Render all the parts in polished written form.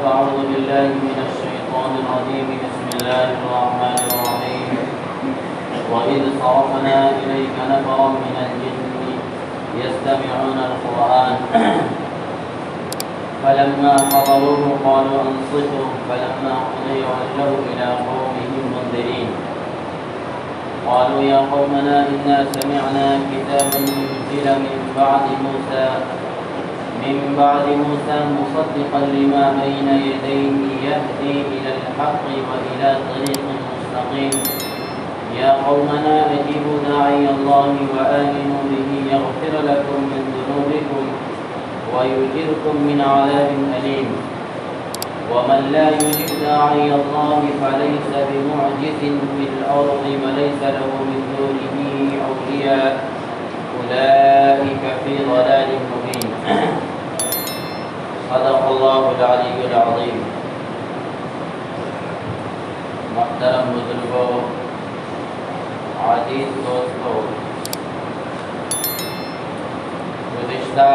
أعوذ بالله من الشيطان الرجيم بسم الله الرحمن الرحيم وإذ صرفنا إليك نفرا من الجن يستمعون القرآن فلما حضروه قالوا أنصتوا فلما قضي ولوا إلى قومهم منذرين قالوا يا قومنا إنا سمعنا كتابا أنزل من بعد موسى مصدقا لما بين يديه يهدي إلى الحق وإلى طريق مستقيم يا قومنا أجيبوا داعي الله وآمنوا به يغفر لكم من ذنوبكم ويجركم من عذاب أليم ومن لا يجب داعي الله فليس بمعجز في الأرض وليس له من دونه أولياء أولئك في ضلال مبين صدق الله العلي العظيم. محترم بزرگوں، عزیز دوستوں، گزشتہ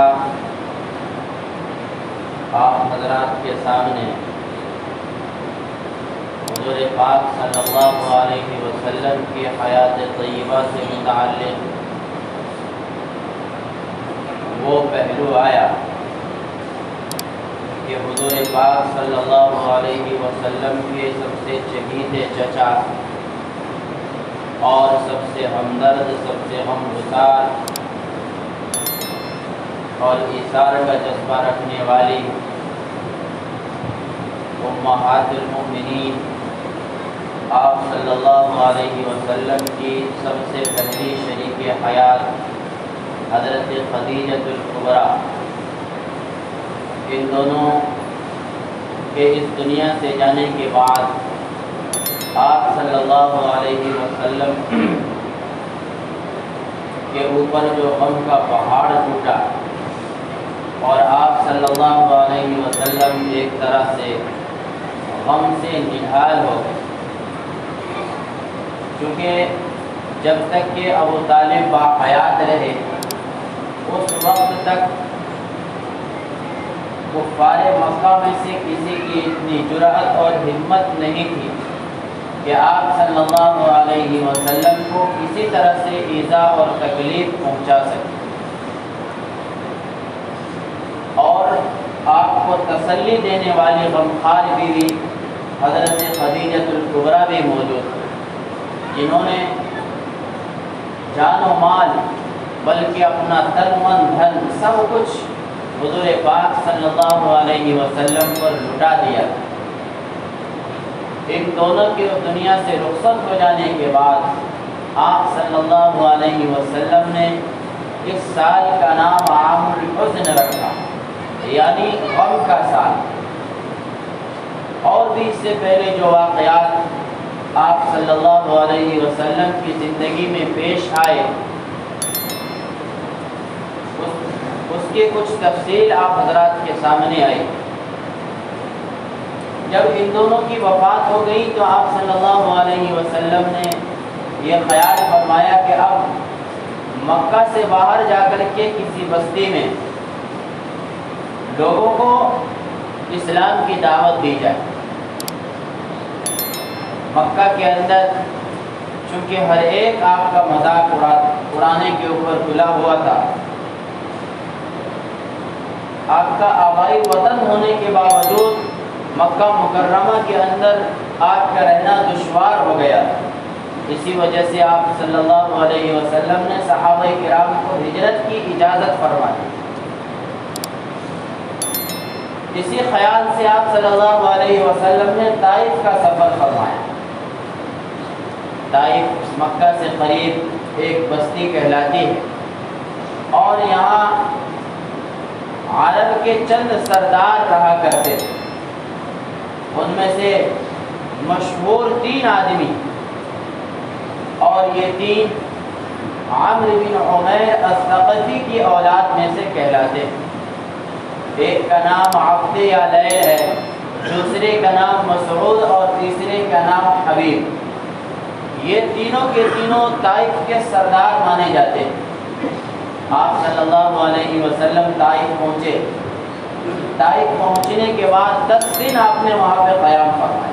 آپ حضرات کے سامنے حضور پاک صلی اللہ علیہ وسلم کی حیات طیبہ سے متعلق وہ پہلو آیا کہ حضور پاک صلی اللہ علیہ وسلم کے سب سے چہیتے چچا اور سب سے ہمدرد، سب سے غمگسار اور ایثار کا جذبہ رکھنے والی امہات المؤمنین آپ صلی اللہ علیہ وسلم کی سب سے پہلی شریک حیات حضرت خدیجۃ الکبریٰ، ان دونوں کے اس دنیا سے جانے کے بعد آپ صلی اللہ علیہ وسلم کے اوپر جو غم کا پہاڑ ٹوٹا اور آپ صلی اللہ علیہ وسلم ایک طرح سے غم سے نڈھال ہو گئے، کیونکہ جب تک کہ ابو طالب باحیات رہے اس وقت تک کفار مکہ میں سے کسی کی اتنی جرأت اور ہمت نہیں تھی کہ آپ صلی اللہ علیہ وسلم کو کسی طرح سے ایذا اور تکلیف پہنچا سکے، اور آپ کو تسلی دینے والی غمخوار بیوی حضرت خدیجۃ الکبریٰ بھی موجود تھی، جنہوں نے جان و مال بلکہ اپنا تن من دھن سب کچھ حضور پاک صلی اللہ علیہ وسلم پر لٹا دیا۔ ان دونوں کے دنیا سے رخصت ہو جانے کے بعد آپ صلی اللہ علیہ وسلم نے اس سال کا نام عام الحزن رکھا، یعنی غم کا سال۔ اور بھی اس سے پہلے جو واقعات آپ صلی اللہ علیہ وسلم کی زندگی میں پیش آئے اس کی کچھ تفصیل آپ حضرات کے سامنے آئی۔ جب ان دونوں کی وفات ہو گئی تو آپ صلی اللہ علیہ وسلم نے یہ خیال فرمایا کہ اب مکہ سے باہر جا کر کے کسی بستی میں لوگوں کو اسلام کی دعوت دی جائے۔ مکہ کے اندر چونکہ ہر ایک آپ کا مذاق اڑانے کے اوپر تلا ہوا تھا، آپ کا آبائی وطن ہونے کے باوجود مکہ مکرمہ کے اندر آپ کا رہنا دشوار ہو گیا، اسی وجہ سے آپ صلی اللہ علیہ وسلم نے صحابہ کرام کو ہجرت کی اجازت فرمائی۔ اسی خیال سے آپ صلی اللہ علیہ وسلم نے طائف کا سفر فرمایا۔ طائف مکہ سے قریب ایک بستی کہلاتی ہے، اور یہاں عرب کے چند سردار رہا کرتے تھے، ان میں سے مشہور 3 آدمی، اور یہ 3 عمرو بن عمیر الثقفی کی اولاد میں سے کہلاتے ہیں۔ ایک کا نام عبد یا لیل ہے، دوسرے کا نام مسعود اور تیسرے کا نام حبیب۔ یہ تینوں کے تینوں طائف کے سردار مانے جاتے ہیں۔ آپ صلی اللہ علیہ وسلم طائف پہنچے۔ طائف پہنچنے کے بعد 10 دن آپ نے وہاں پہ قیام فرمایا۔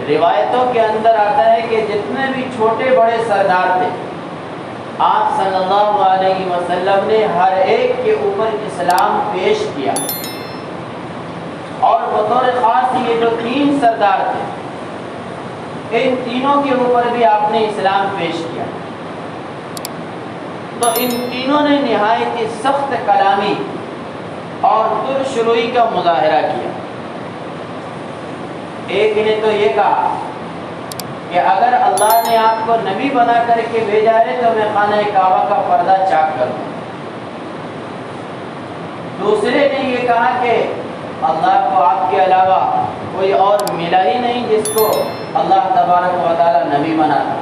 روایتوں کے اندر آتا ہے کہ جتنے بھی چھوٹے بڑے سردار تھے، آپ صلی اللہ علیہ وسلم نے ہر ایک کے اوپر اسلام پیش کیا، اور بطور خاص یہ جو 3 سردار تھے، ان تینوں کے اوپر بھی آپ نے اسلام پیش کیا۔ تو ان تینوں نے نہایت ہی سخت کلامی اور ترشروئی کا مظاہرہ کیا۔ ایک نے تو یہ کہا کہ اگر اللہ نے آپ کو نبی بنا کر کے بھیجا ہے تو میں خانہ کعبہ کا پردہ چاک کر دوں۔ دوسرے نے یہ کہا کہ اللہ کو آپ کے علاوہ کوئی اور ملا ہی نہیں جس کو اللہ تبارک و تعالی نبی بناتا۔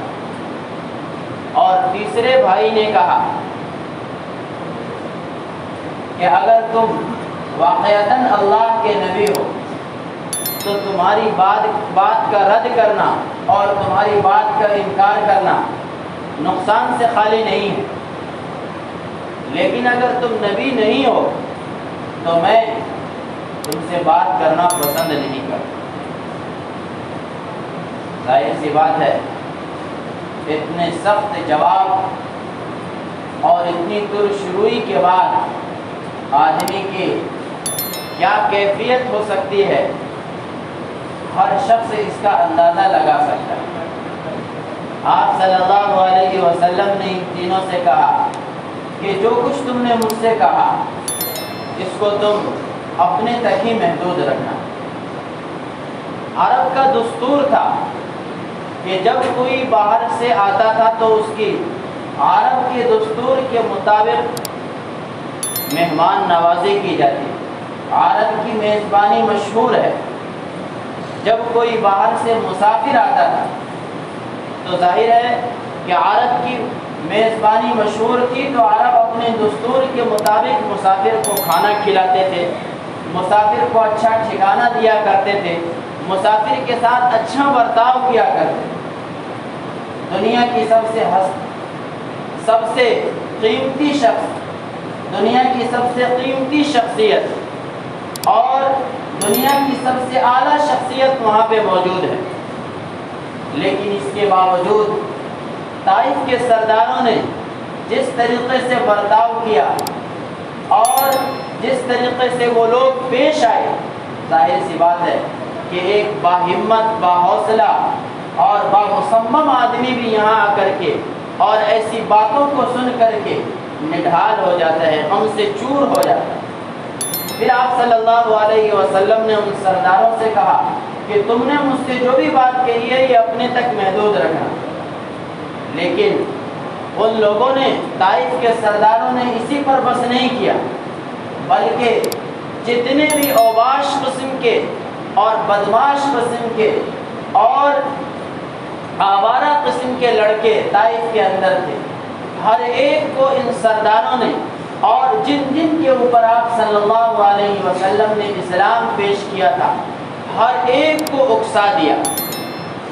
اور تیسرے بھائی نے کہا کہ اگر تم واقعتاً اللہ کے نبی ہو تو تمہاری بات کا رد کرنا اور تمہاری بات کا انکار کرنا نقصان سے خالی نہیں ہے، لیکن اگر تم نبی نہیں ہو تو میں تم سے بات کرنا پسند نہیں کرتا۔ ظاہر سی بات ہے، اتنے سخت جواب اور اتنی ترشروئی کے بعد آدمی کی کیا کیفیت ہو سکتی ہے، ہر شخص اس کا اندازہ لگا سکتا ہے۔ آپ صلی اللہ علیہ وسلم نے ان تینوں سے کہا کہ جو کچھ تم نے مجھ سے کہا اس کو تم اپنے تک ہی محدود رکھنا۔ عرب کا دستور تھا کہ جب کوئی باہر سے آتا تھا تو اس کی عرب کے دستور کے مطابق مہمان نوازی کی جاتی۔ عرب کی میزبانی مشہور ہے۔ جب کوئی باہر سے مسافر آتا تھا تو ظاہر ہے کہ عرب کی میزبانی مشہور تھی، تو عرب اپنے دستور کے مطابق مسافر کو کھانا کھلاتے تھے، مسافر کو اچھا ٹھکانہ دیا کرتے تھے، مسافر کے ساتھ اچھا برتاؤ کیا کرتے تھے۔ دنیا کی سب سے قیمتی شخص، دنیا کی سب سے قیمتی شخصیت اور دنیا کی سب سے اعلیٰ شخصیت وہاں پہ موجود ہے، لیکن اس کے باوجود طائف کے سرداروں نے جس طریقے سے برتاؤ کیا اور جس طریقے سے وہ لوگ پیش آئے، ظاہر سی بات ہے کہ ایک باہمت، باحوصلہ اور بامصمم آدمی بھی یہاں آ کر کے اور ایسی باتوں کو سن کر کے نڈھال ہو جاتا ہے، غم سے چور ہو جاتا ہے۔ پھر آپ صلی اللہ علیہ وسلم نے ان سرداروں سے کہا کہ تم نے مجھ سے جو بھی بات کہی ہے یہ اپنے تک محدود رکھنا۔ لیکن ان لوگوں نے، طائف کے سرداروں نے اسی پر بس نہیں کیا، بلکہ جتنے بھی اوباش قسم کے اور بدماش قسم کے اور آوارہ قسم کے لڑکے طائف کے اندر تھے، ہر ایک کو ان سرداروں نے اور جن جن کے اوپر آپ صلی اللہ علیہ وسلم نے اسلام پیش کیا تھا، ہر ایک کو اکسا دیا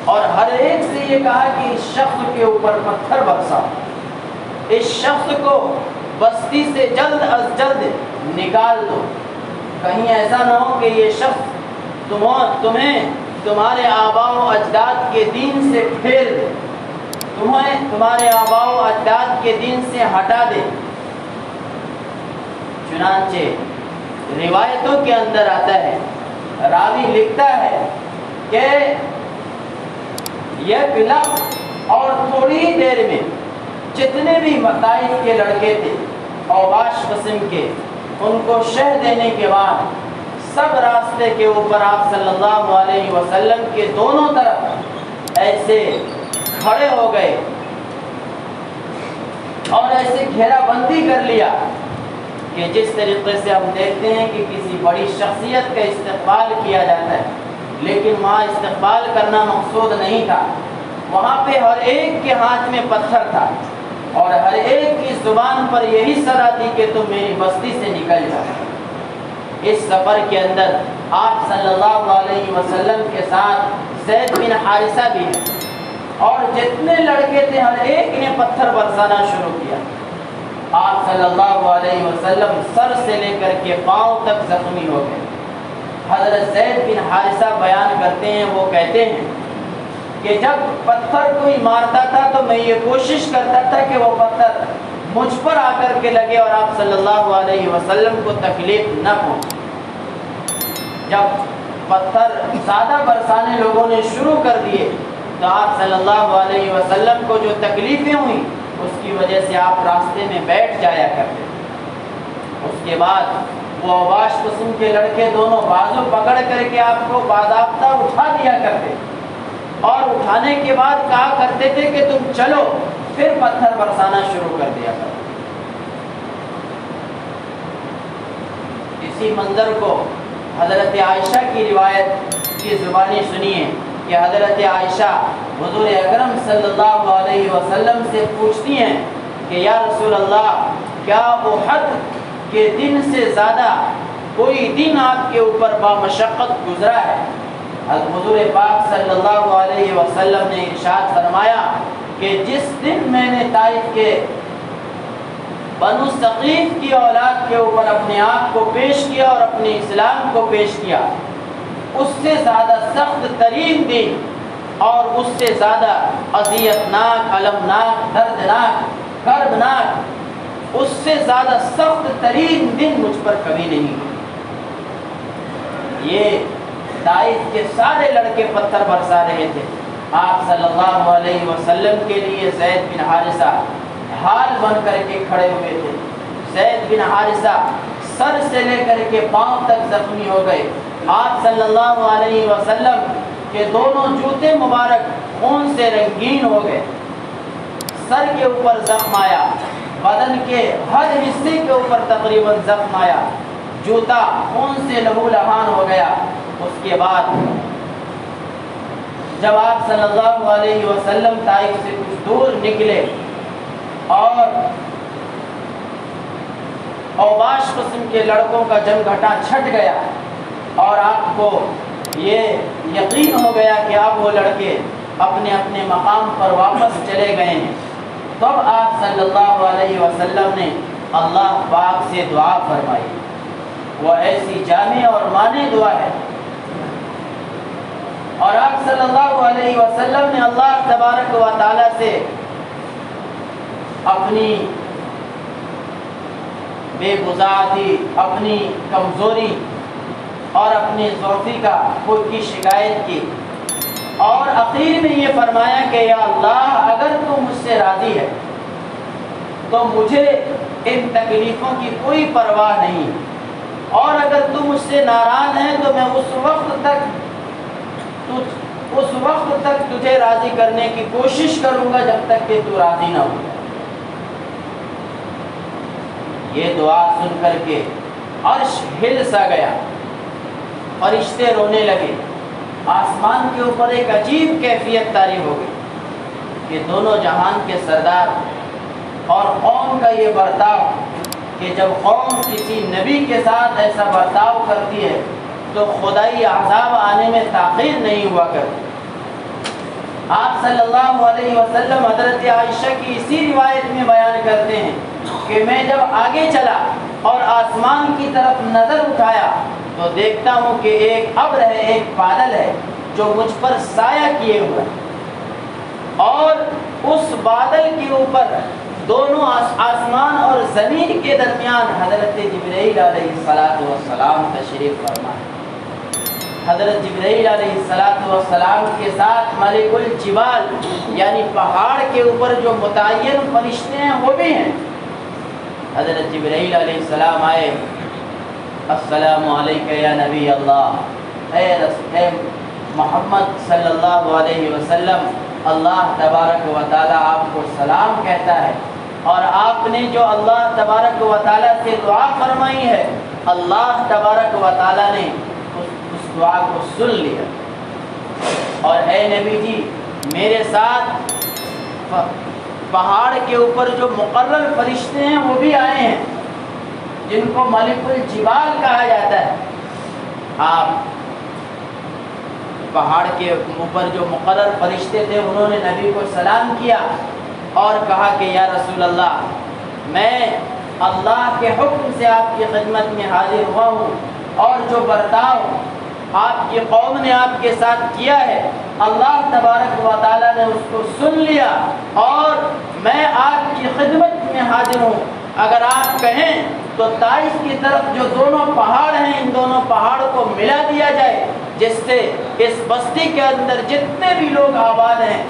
اور ہر ایک سے یہ کہا کہ اس شخص کے اوپر پتھر برسا، اس شخص کو بستی سے جلد از جلد نکال دو، کہیں ایسا نہ ہو کہ یہ شخص تمہیں تمہارے آباء و اجداد کے دین سے پھیر دے، تمہارے آباء و اجداد کے دین سے ہٹا دے۔ چنانچہ روایتوں کے اندر آتا ہے، راوی لکھتا ہے کہ یہ بلغ اور تھوڑی ہی دیر میں جتنے بھی طائف کے لڑکے تھے اوباش قسم کے، ان کو شہ دینے کے بعد سب راستے کے اوپر آپ صلی اللہ علیہ وسلم کے دونوں طرف ایسے کھڑے ہو گئے اور ایسے گھیرا بندی کر لیا کہ جس طریقے سے ہم دیکھتے ہیں کہ کسی بڑی شخصیت کا استقبال کیا جاتا ہے، لیکن وہاں استقبال کرنا مقصود نہیں تھا، وہاں پہ ہر ایک کے ہاتھ میں پتھر تھا اور ہر ایک کی زبان پر یہی صدا تھی کہ تم میری بستی سے نکل جاؤ۔ اس سفر کے اندر آپ صلی اللہ علیہ وسلم کے ساتھ زید بن حارثہ بھی ہے اور جتنے لڑکے تھے ہر ایک نے پتھر برسانا شروع کیا آپ صلی اللہ علیہ وسلم سر سے لے کر کے پاؤں تک زخمی ہو گئے۔ حضرت زید بن حارثہ بیان کرتے ہیں، وہ کہتے ہیں کہ جب پتھر کوئی مارتا تھا تو میں یہ کوشش کرتا تھا کہ وہ پتھر مجھ پر آ کر کے لگے اور آپ صلی اللہ علیہ وسلم کو تکلیف نہ پہنچے۔ جب پتھر زیادہ برسانے لوگوں نے شروع کر دیے تو آپ صلی اللہ علیہ وسلم کو جو تکلیفیں ہوئیں اس کی وجہ سے آپ راستے میں بیٹھ جایا کرتے۔ اس کے بعد وہ اوباش قسم کے لڑکے دونوں بازو پکڑ کر کے آپ کو باضابطہ اٹھا دیا کرتے اور اٹھانے کے بعد کہا کرتے تھے کہ تم چلو، پھر پتھر برسانا شروع کر دیا کرو۔ اسی منظر کو حضرت عائشہ کی روایت کی زبانی سنیے کہ حضرت عائشہ حضور اکرم صلی اللہ علیہ وسلم سے پوچھتی ہیں کہ یا رسول اللہ، کیا احد کے دن سے زیادہ کوئی دن آپ کے اوپر بامشقت گزرا ہے؟ حضور پاک صلی اللہ علیہ وسلم نے ارشاد فرمایا کہ جس دن میں نے طائف کے بنو ثقیف کی اولاد کے اوپر اپنے آپ کو پیش کیا اور اپنے اسلام کو پیش کیا، اس سے زیادہ سخت ترین دن اور اس سے زیادہ اذیتناک، المناک، دردناک، کربناک، اس سے زیادہ سخت ترین دن مجھ پر کبھی نہیں ہوئی۔ یہ طائف کے سارے لڑکے پتھر برسا رہے تھے، آپ صلی اللہ علیہ وسلم کے لیے زید بن حارثہ ڈھال بن کر کے کھڑے ہوئے تھے۔ زید بن حارثہ سر سے لے کر کے پاؤں تک زخمی ہو گئے۔ آپ صلی اللہ علیہ وسلم کے دونوں جوتے مبارک خون سے رنگین ہو گئے، سر کے اوپر زخم آیا، بدن کے ہر حصے کے اوپر تقریباً زخم آیا، جوتا خون سے لہو لہان ہو گیا۔ اس کے بعد جب آپ صلی اللہ علیہ وسلم طائف سے کچھ دور نکلے اور اوباش قسم کے لڑکوں کا جم گھٹا چھٹ گیا اور آپ کو یہ یقین ہو گیا کہ اب وہ لڑکے اپنے اپنے مقام پر واپس چلے گئے ہیں، تب آپ صلی اللہ علیہ وسلم نے اللہ پاک سے دعا فرمائی۔ وہ ایسی جامع اور مانے دعا ہے، اور آپ صلی اللہ علیہ وسلم نے اللہ تبارک و تعالی سے اپنی بے گزارتی، اپنی کمزوری اور اپنی ضعفی کا خود کی شکایت کی، اور آخر میں یہ فرمایا کہ یا اللہ، اگر تو مجھ سے راضی ہے تو مجھے ان تکلیفوں کی کوئی پرواہ نہیں، اور اگر تو مجھ سے ناراض ہے تو میں اس وقت تک تجھے راضی کرنے کی کوشش کروں گا جب تک کہ تو راضی نہ ہو۔ یہ دعا سن کر کے عرش ہل سا گیا، فرشتے رونے لگے، آسمان کے اوپر ایک عجیب کیفیت طاری ہو گئی کہ دونوں جہان کے سردار اور قوم کا یہ برتاؤ کہ جب قوم کسی نبی کے ساتھ ایسا برتاؤ کرتی ہے تو خدائی عذاب آنے میں تاخیر نہیں ہوا کرتی۔ آپ صلی اللہ علیہ وسلم حضرت عائشہ کی اسی روایت میں بیان کرتے ہیں کہ میں جب آگے چلا اور آسمان کی طرف نظر اٹھایا تو دیکھتا ہوں کہ ایک ابر ہے، ایک بادل ہے جو مجھ پر سایہ کیے ہوئے، اور اس بادل کے اوپر دونوں آسمان اور زمین کے درمیان حضرت جبرائیل علیہ السلام تشریف فرما ہے۔ حضرت جبرائیل علیہ السلام کے ساتھ ملک الجبال یعنی پہاڑ کے اوپر جو متعین فرشتے ہیں وہ بھی ہیں۔ حضرت جبرائیل علیہ السلام آئے، السلام علیکہ یا نبی اللہ، اے محمد صلی اللہ علیہ وسلم، اللہ تبارک و تعالیٰ آپ کو سلام کہتا ہے، اور آپ نے جو اللہ تبارک و تعالیٰ سے دعا فرمائی ہے اللہ تبارک و تعالیٰ نے اس دعا کو سن لیا، اور اے نبی جی میرے ساتھ پہاڑ کے اوپر جو مقرر فرشتے ہیں وہ بھی آئے ہیں جن کو ملک الجبال کہا جاتا ہے۔ آپ پہاڑ کے اوپر جو مقرر فرشتے تھے انہوں نے نبی کو سلام کیا اور کہا کہ یا رسول اللہ، میں اللہ کے حکم سے آپ کی خدمت میں حاضر ہوا ہوں، اور جو برتاؤ آپ کی قوم نے آپ کے ساتھ کیا ہے اللہ تبارک و تعالیٰ نے اس کو سن لیا، اور میں آپ کی خدمت میں حاضر ہوں۔ اگر آپ کہیں تو طائف کی طرف جو دونوں پہاڑ ہیں، ان دونوں پہاڑ کو ملا دیا جائے، جس سے اس بستی کے اندر جتنے بھی لوگ آباد ہیں،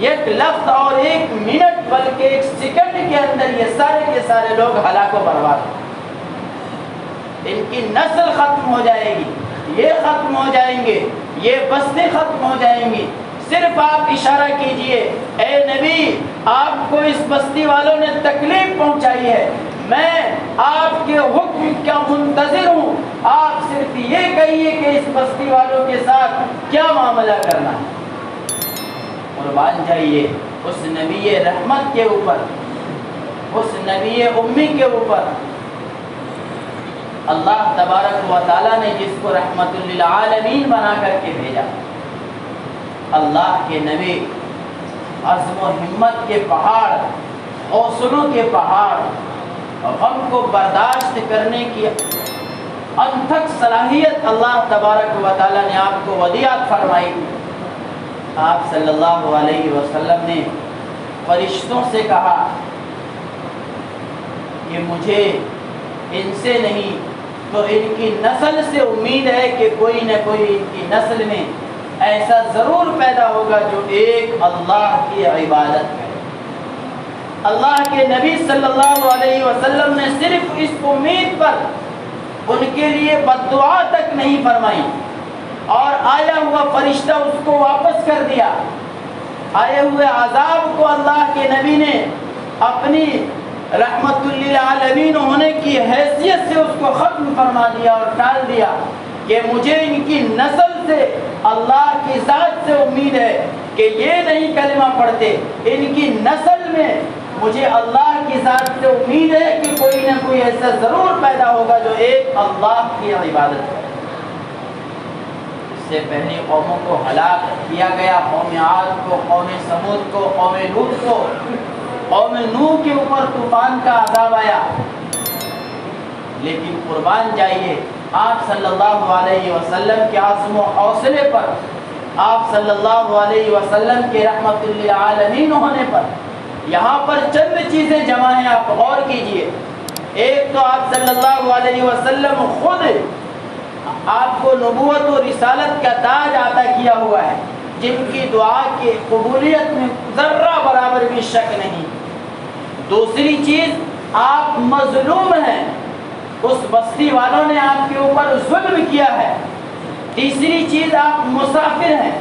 ایک لفظ اور ایک منٹ بلکہ ایک سیکنڈ کے اندر یہ سارے کے سارے لوگ ہلاک و برباد، ان کی نسل ختم ہو جائے گی، یہ ختم ہو جائیں گے، یہ بستی ختم ہو جائیں گی۔ صرف آپ اشارہ کیجئے، اے نبی آپ کو اس بستی والوں نے تکلیف پہنچائی ہے، میں آپ کے حکم کا منتظر ہوں، آپ صرف یہ کہیے کہ اس بستی والوں کے ساتھ کیا معاملہ کرنا ہے۔ قربان جائیے اس نبی رحمت کے اوپر، اس نبی امی کے اوپر، اللہ تبارک و تعالیٰ نے جس کو رحمت للعالمین بنا کر کے بھیجا۔ اللہ کے نبی عزم و ہمت کے پہاڑ، حوصلوں کے پہاڑ، غم کو برداشت کرنے کی انتھک صلاحیت اللہ تبارک و تعالیٰ نے آپ کو ودیعت فرمائی۔ آپ صلی اللہ علیہ وسلم نے فرشتوں سے کہا کہ مجھے ان سے نہیں تو ان کی نسل سے امید ہے کہ کوئی نہ کوئی ان کی نسل میں ایسا ضرور پیدا ہوگا جو ایک اللہ کی عبادت کرے۔ اللہ کے نبی صلی اللہ علیہ وسلم نے صرف اس امید پر ان کے لیے بد دعا تک نہیں فرمائی، اور آیا ہوا فرشتہ اس کو واپس کر دیا۔ آئے ہوئے عذاب کو اللہ کے نبی نے اپنی رحمت للعالمین ہونے کی حیثیت سے اس کو ختم فرما دیا اور ٹال دیا کہ مجھے ان کی نسل سے اللہ کی ذات سے امید ہے کہ یہ نہیں کلمہ پڑھتے، ان کی نسل میں مجھے اللہ کی ذات سے امید ہے کہ کوئی نہ کوئی ایسا ضرور پیدا ہوگا جو ایک اللہ کی عبادت کرے۔ اس سے پہلی قوموں کو ہلاک کیا گیا، قوم عاد کو، قوم سمود کو، قوم لوط کو، قوم نوح کے اوپر طوفان کا عذاب آیا، لیکن قربان جائیے آپ صلی اللہ علیہ وسلم کے عزم و حوصلے پر، آپ صلی اللہ علیہ وسلم کے رحمت للعالمین ہونے پر یہاں پر چند چیزیں جمع ہیں، آپ غور کیجئے۔ ایک تو آپ صلی اللہ علیہ وسلم خود آپ کو نبوت و رسالت کا تاج عطا کیا ہوا ہے، جن کی دعا کی قبولیت میں ذرہ برابر بھی شک نہیں۔ دوسری چیز، آپ مظلوم ہیں، اس بستی والوں نے آپ کے اوپر ظلم کیا ہے۔ تیسری چیز، آپ مسافر ہیں۔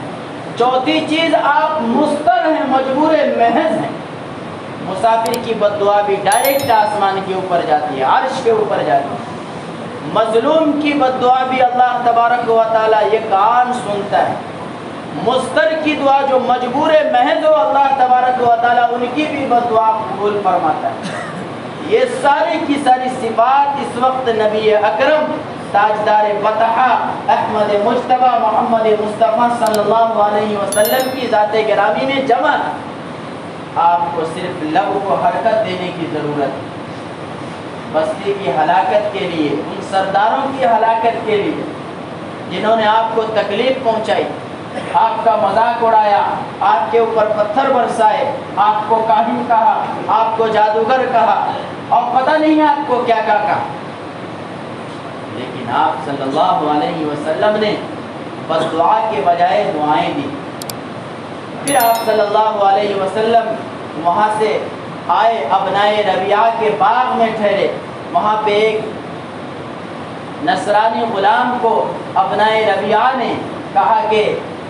چوتھی چیز، آپ مضطر ہیں، مجبور محض ہیں۔ مسافر کی بد دعا بھی ڈائریکٹ آسمان کے اوپر جاتی ہے، عرش کے اوپر جاتی ہے۔ مظلوم کی بد دعا بھی اللہ تبارک و تعالیٰ یہ کان سنتا ہے۔ مضطر کی دعا جو مجبور محض ہو، اللہ تبارک و تعالیٰ ان کی بھی بد دعا قبول فرماتا ہے۔ یہ ساری کی ساری صفات اس وقت نبی اکرم تاجدار بطحہ احمد مجتبی محمد مصطفیٰ صلی اللہ علیہ وسلم کی ذات گرامی میں جمع۔ آپ کو صرف لب کو حرکت دینے کی ضرورت ہے، بستی کی ہلاکت کے لیے، ان سرداروں کی ہلاکت کے لیے جنہوں نے آپ کو تکلیف پہنچائی، آپ کا مذاق اڑایا، آپ کے اوپر پتھر برسائے، آپ کو کاہن کہا، آپ کو جادوگر کہا، اور پتہ نہیں آپ کو کیا کہا، لیکن آپ صلی اللہ علیہ وسلم نے بس دعا کے بجائے دعائیں دی۔ پھر آپ صلی اللہ علیہ وسلم وہاں سے آئے، ابنائے ربیعہ کے باغ میں ٹھہرے۔ وہاں پہ ایک نصرانی غلام کو ابنائے ربیعہ نے کہا کہ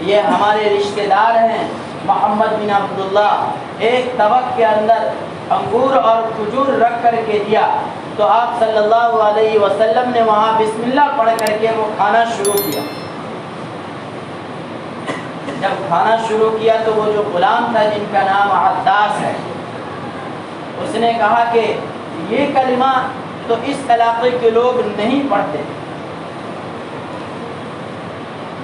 یہ ہمارے رشتہ دار ہیں محمد بن عبداللہ، ایک طبق کے اندر انگور اور کھجور رکھ کر کے دیا۔ تو آپ صلی اللہ علیہ وسلم نے وہاں بسم اللہ پڑھ کر کے وہ کھانا شروع کیا۔ جب کھانا شروع کیا تو وہ جو غلام تھا جن کا نام عداس ہے، اس نے کہا کہ یہ کلمہ تو اس علاقے کے لوگ نہیں پڑھتے۔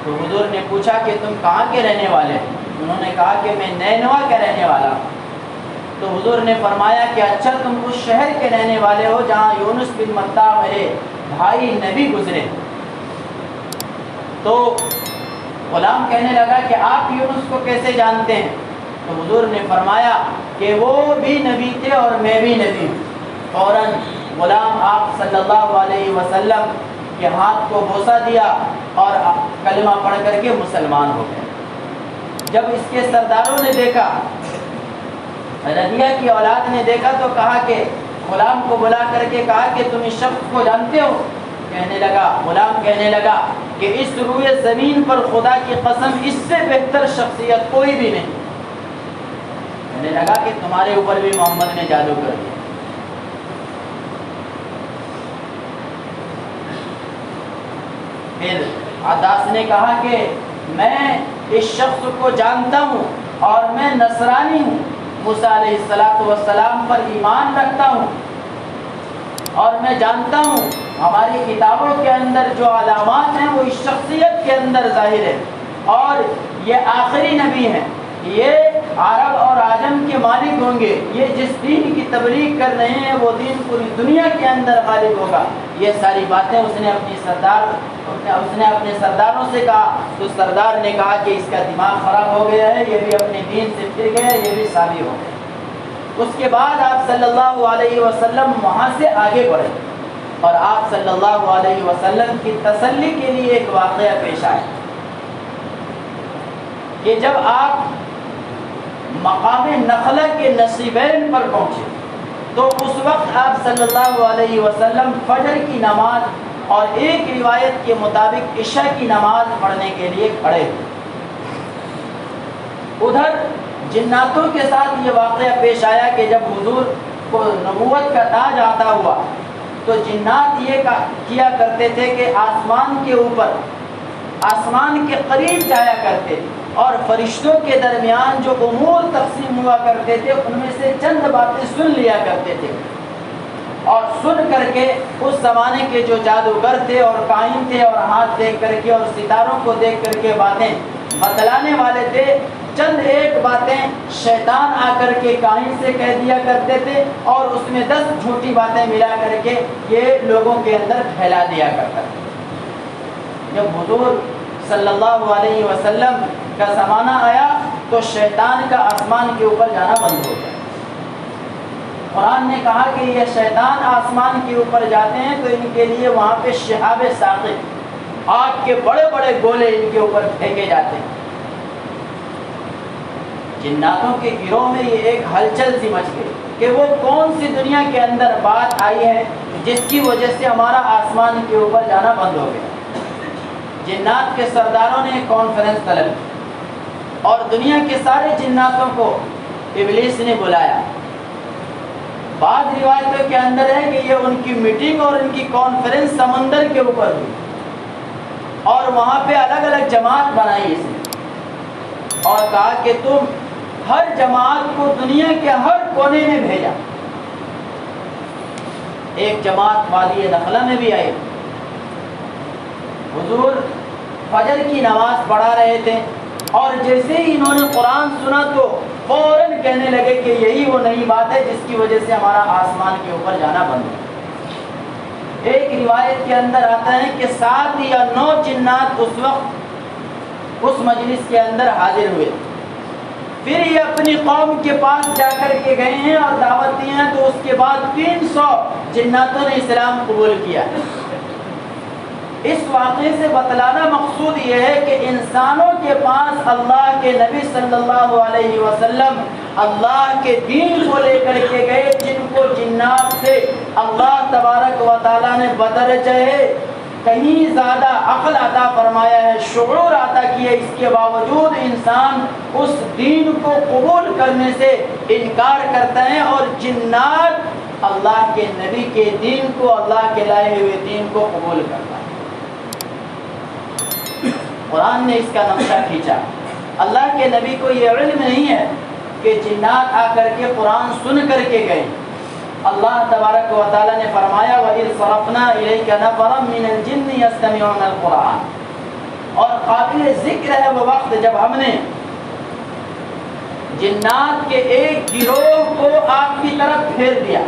تو حضور نے پوچھا کہ تم کہاں کے رہنے والے ہیں؟ انہوں نے کہا کہ میں نینوا کا رہنے والا ہوں۔ تو حضور نے فرمایا کہ اچھا تم اس شہر کے رہنے والے ہو جہاں یونس بن متیٰ میرے بھائی نبی گزرے. تو غلام کہنے لگا کہ آپ یونس کو کیسے جانتے ہیں؟ تو حضور نے فرمایا کہ وہ بھی نبی تھے اور میں بھی نبی ہوں. فوراً غلام آپ صلی اللہ علیہ وسلم کے ہاتھ کو بوسہ دیا اور کلمہ پڑھ کر کے مسلمان ہو گئے. جب اس کے سرداروں نے دیکھا، ربیعہ کی اولاد نے دیکھا، تو کہا کہ غلام کو بلا کر کے کہا کہ تم اس شخص کو جانتے ہو؟ غلام کہنے لگا کہ اس روئے زمین پر خدا کی قسم اس سے بہتر شخصیت کوئی بھی نہیں. کہنے لگا کہ تمہارے اوپر بھی محمد نے جادو کر دیا. پھر عداس نے کہا کہ میں اس شخص کو جانتا ہوں اور میں نصرانی ہوں، موسیٰ علیہ السلام پر ایمان رکھتا ہوں، اور میں جانتا ہوں ہماری کتابوں کے اندر جو علامات ہیں وہ اس شخصیت کے اندر ظاہر ہے، اور یہ آخری نبی ہیں، یہ عرب اور عجم کے مالک ہوں گے، یہ جس دین کی تبلیغ کر رہے ہیں وہ دین پوری دنیا کے اندر غالب ہوگا. یہ ساری باتیں اس نے اپنے سرداروں سے کہا. تو سردار نے کہا کہ اس کا دماغ خراب ہو گیا ہے، یہ بھی اپنے دین سے پھر گیا، یہ بھی سابی ہو گیا. اس کے بعد آپ صلی اللہ علیہ وسلم وہاں سے آگے بڑھے اور آپ صلی اللہ علیہ وسلم کی تسلی کے لیے ایک واقعہ پیش آیا کہ جب آپ مقام نخلہ کے نصیبین پر پہنچے تو اس وقت آپ صلی اللہ علیہ وسلم فجر کی نماز اور ایک روایت کے مطابق عشاء کی نماز پڑھنے کے لیے کھڑے ہوئے. ادھر جناتوں کے ساتھ یہ واقعہ پیش آیا کہ جب حضور کو نبوت کا تاج عطا ہوا تو جنات یہ کیا کرتے تھے کہ آسمان کے اوپر، آسمان کے قریب جایا کرتے اور فرشتوں کے درمیان جو امور تقسیم ہوا کرتے تھے ان میں سے چند باتیں سن لیا کرتے تھے، اور سن کر کے اس زمانے کے جو جادوگر تھے اور کاہن تھے اور ہاتھ دیکھ کر کے اور ستاروں کو دیکھ کر کے باتیں بتلانے والے تھے، چند ایک باتیں شیطان آ کر کے کاہن سے کہہ دیا کرتے تھے اور اس میں 10 جھوٹی باتیں ملا کر کے یہ لوگوں کے اندر پھیلا دیا کرتا تھا. جب حضور صلی اللہ علیہ وسلم کا زمانہ آیا تو شیطان کا آسمان کے اوپر جانا بند ہو گیا. قرآن نے کہا کہ یہ شیطان آسمان کے اوپر جاتے ہیں تو ان کے لیے وہاں پہ شہاب ثاقب، آگ کے بڑے بڑے گولے ان کے اوپر پھینکے جاتے ہیں. جناتوں کے گروہ میں یہ ایک ہلچل سی مچ گئی کہ وہ کون سی دنیا کے اندر بات آئی ہے جس کی وجہ سے ہمارا آسمان کے اوپر جانا بند ہو گیا. جنات کے سرداروں نے کانفرنس طلب کی اور دنیا کے سارے جناتوں کو ابلیس نے بلایا. بعض روایتوں کے اندر ہے کہ یہ ان کی میٹنگ اور ان کی کانفرنس سمندر کے اوپر ہوئی اور وہاں پہ الگ الگ جماعت بنائی اس نے اور کہا کہ تم ہر جماعت کو دنیا کے ہر کونے میں بھیجا. ایک جماعت وادی نخلا میں بھی آئی. حضور فجر کی نماز پڑھا رہے تھے اور جیسے ہی انہوں نے قرآن سنا تو فوراً کہنے لگے کہ یہی وہ نئی بات ہے جس کی وجہ سے ہمارا آسمان کے اوپر جانا بند ہو. ایک روایت کے اندر آتا ہے کہ 7 یا 9 جنات اس وقت اس مجلس کے اندر حاضر ہوئے. پھر یہ اپنی قوم کے پاس جا کر کے گئے ہیں اور دعوت دی ہیں تو اس کے بعد 300 جناتوں نے اسلام قبول کیا. اس واقعے سے بتلانا مقصود یہ ہے کہ انسانوں کے پاس اللہ کے نبی صلی اللہ علیہ وسلم اللہ کے دین کو لے کر کے گئے جن کو جنات سے اللہ تبارک و تعالیٰ نے بدرجہ کہیں زیادہ عقل عطا فرمایا ہے، شعور عطا کیا. اس کے باوجود انسان اس دین کو قبول کرنے سے انکار کرتا ہے اور جنات اللہ کے نبی کے دین کو، اللہ کے لائے ہوئے دین کو قبول کرتا ہے. قرآن نے اس کا نقشہ کھینچا. اللہ کے نبی کو یہ علم نہیں ہے کہ جنات آ کر کے قرآن سن کر کے گئے. اللہ تبارک و تعالیٰ نے فرمایا وَإِذْ صَرَفْنَا إِلَيْكَ نَفَرًا مِّنَ الْجِنِّ يَسْتَمِعُونَ الْقُرْآنَ. اور قابل ذکر ہے وہ وقت جب ہم نے جنات کے ایک گروہ کو آپ کی طرف پھیر دیا.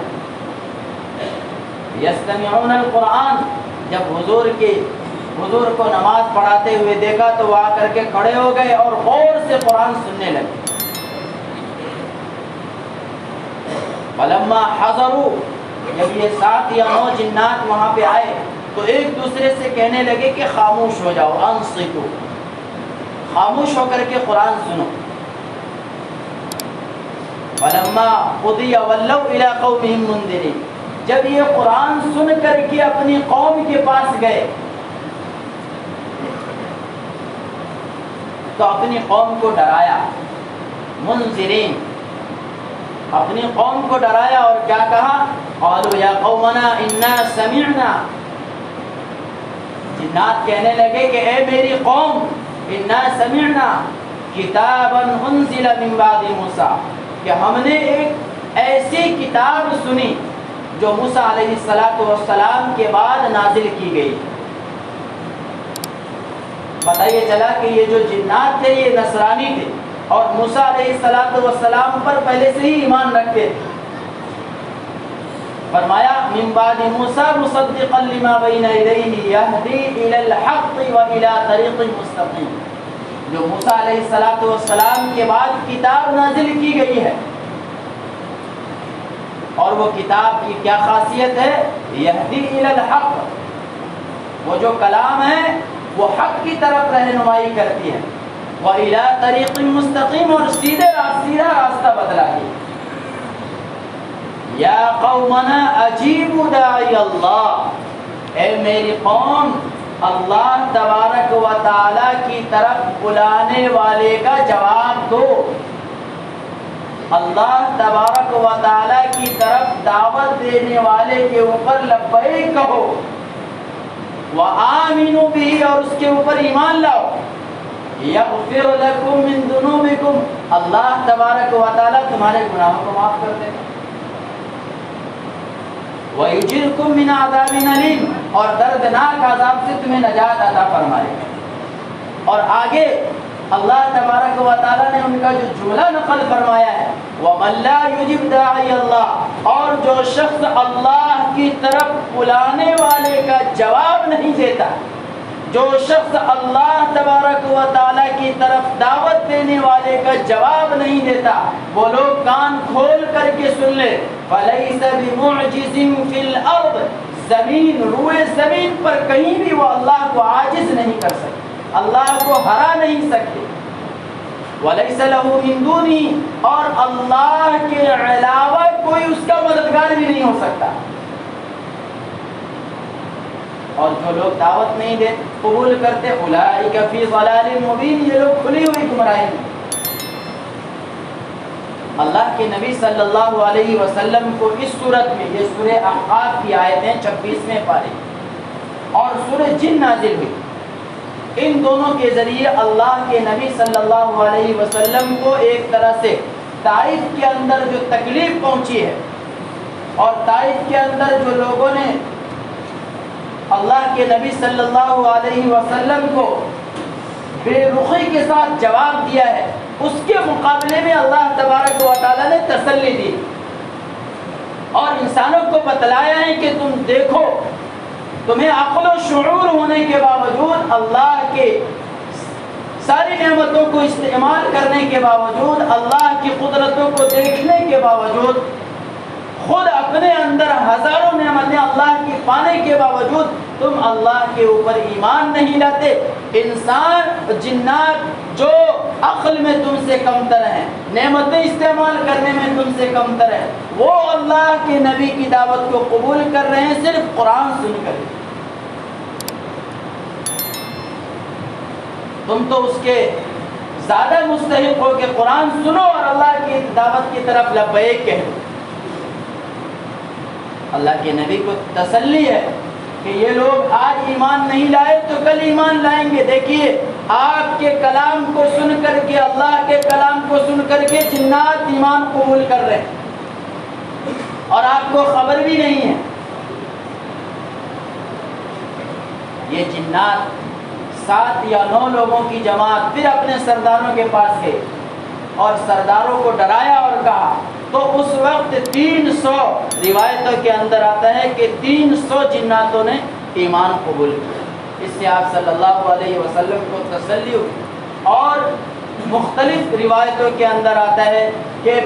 یستمعون القرآن، جب حضور کو نماز پڑھاتے ہوئے دیکھا تو وہ آ کر کے کھڑے ہو گئے اور غور سے قرآن سننے لگے. فلما حضروا، جب یہ 7 یا 9 جنات وہاں پہ آئے تو ایک دوسرے سے کہنے لگے کہ خاموش ہو جاؤ، انصتوا، خاموش ہو کر کے قرآن سنو. فلما قضی ولوا الی قومہم منذرین، جب یہ قرآن سن کر کے اپنی قوم کے پاس گئے تو اپنی قوم کو ڈرایا. منذرین، اپنی قوم کو ڈرایا اور کیا کہا؟ قالوا یا قومنا انا سمعنا، جنات کہنے لگے کہ اے میری قوم، انا سمعنا کتابا انزل من بعد موسیٰ، کہ ہم نے ایک ایسی کتاب سنی جو موسیٰ علیہ السلام کے بعد نازل کی گئی. پتہ یہ چلا کہ یہ جو جنات تھے یہ نصرانی تھے اور موسیٰ علیہ السلام پر پہلے سے ہی ایمان رکھتے تھے. فرمایا من بعد موسیٰ مصدقا لما بین یدیہ یہدی الی الحق والی طریق مستقیم، جو موسیٰ علیہ السلام کے بعد کتاب نازل کی گئی ہے. اور وہ کتاب کی کیا خاصیت ہے؟ یہدی الی الحق، وہ جو کلام ہے وہ حق کی طرف رہنمائی کرتی ہے. وَإِلَىٰ طَرِيقٍ مُسْتَقِيمٍ، اور سیدھا راستہ بتلاتی ہے. یا قومنا اجیبوا داعی اللہ، اے میری قوم، اللہ تبارک و تعالی کی طرف بلانے والے کا جواب دو. اللہ تبارک و تعالی کی طرف دعوت دینے والے کے اوپر لبیک کہو. وآمنوا به، اور اس کے اوپر ایمان لاؤ. یغفر لکم من ذنوبکم، اللہ تبارک و تعالی تمہارے گناہوں کو معاف کر دے گا. وَيُجِرْكُم مِّنْ عَذَابٍ أَلِيمٍ، اور دردناک عذاب سے تمہیں نجات عطا فرمائے گا. اور آگے اللہ تبارک و تعالیٰ نے ان کا جو جملہ نقل فرمایا ہے، وَمَن لَّا يُجِبْ دَاعِيَ اللَّهِ، اور جو شخص اللہ کی طرف بلانے والے کا جواب نہیں دیتا، جو شخص اللہ تبارک و تعالیٰ کی طرف دعوت دینے والے کا جواب نہیں دیتا، وہ لوگ کان کھول کر کے سن لے. فَلَيْسَ بِمُعْجِزٍ فِي الْأَرْضِ، زمین، روئے زمین پر کہیں بھی وہ اللہ کو عاجز نہیں کر سکتے، اللہ کو ہرا نہیں سکتے. وَلَيْسَ لَهُ مِن دُونِهِ، اور اللہ کے علاوہ کوئی اس کا مددگار بھی نہیں ہو سکتا. اور جو لوگ دعوت نہیں دے قبول کرتے، اولئک فی ضلال مبین، یہ لوگ کھلی ہوئی گمراہی میں. اللہ کے نبی صلی اللہ علیہ وسلم کو اس صورت میں، یہ سورہ احقاف کی آیتیں 26ویں پارے اور سورہ جن نازل ہوئی، ان دونوں کے ذریعے اللہ کے نبی صلی اللہ علیہ وسلم کو ایک طرح سے طائف کے اندر جو تکلیف پہنچی ہے اور طائف کے اندر جو لوگوں نے اللہ کے نبی صلی اللہ علیہ وسلم کو بے رخی کے ساتھ جواب دیا ہے، اس کے مقابلے میں اللہ تبارک و تعالیٰ نے تسلی دی اور انسانوں کو بتلایا ہے کہ تم دیکھو، تمہیں عقل و شعور ہونے کے باوجود، اللہ کے ساری نعمتوں کو استعمال کرنے کے باوجود، اللہ کی قدرتوں کو دیکھنے کے باوجود، خود اپنے اندر ہزاروں نعمتیں اللہ کی پانے کے باوجود تم اللہ کے اوپر ایمان نہیں لاتے. انسان، جنات جو عقل میں تم سے کمتر ہیں، نعمتیں استعمال کرنے میں تم سے کمتر ہیں، وہ اللہ کے نبی کی دعوت کو قبول کر رہے ہیں صرف قرآن سن کر. تم تو اس کے زیادہ مستحق ہو کہ قرآن سنو اور اللہ کی دعوت کی طرف لبیک کہو. اللہ کے نبی کو تسلی ہے کہ یہ لوگ آج ایمان نہیں لائے تو کل ایمان لائیں گے. دیکھیے، آپ کے کلام کو سن کر کے، اللہ کے کلام کو سن کر کے جنات ایمان قبول کر رہے ہیں اور آپ کو خبر بھی نہیں ہے. یہ جنات 7 یا 9 لوگوں کی جماعت پھر اپنے سرداروں کے پاس گئے اور سرداروں کو ڈرایا اور کہا، تو اس وقت 300 روایتوں کے اندر آتا ہے کہ 300 جناتوں نے ایمان قبول کیا۔ اس سے آپ صلی اللہ علیہ وسلم کو تسلی ہوئی۔ اور مختلف روایتوں کے اندر آتا ہے کہ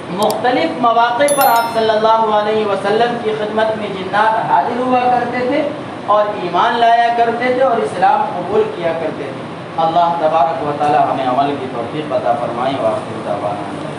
مختلف مواقع پر آپ صلی اللہ علیہ وسلم کی خدمت میں جنات حاضر ہوا کرتے تھے اور ایمان لایا کرتے تھے اور اسلام قبول کیا کرتے تھے۔ اللہ تبارک و تعالی ہمیں عمل کی توفیق عطا فرمائے۔ وآخر دعوانا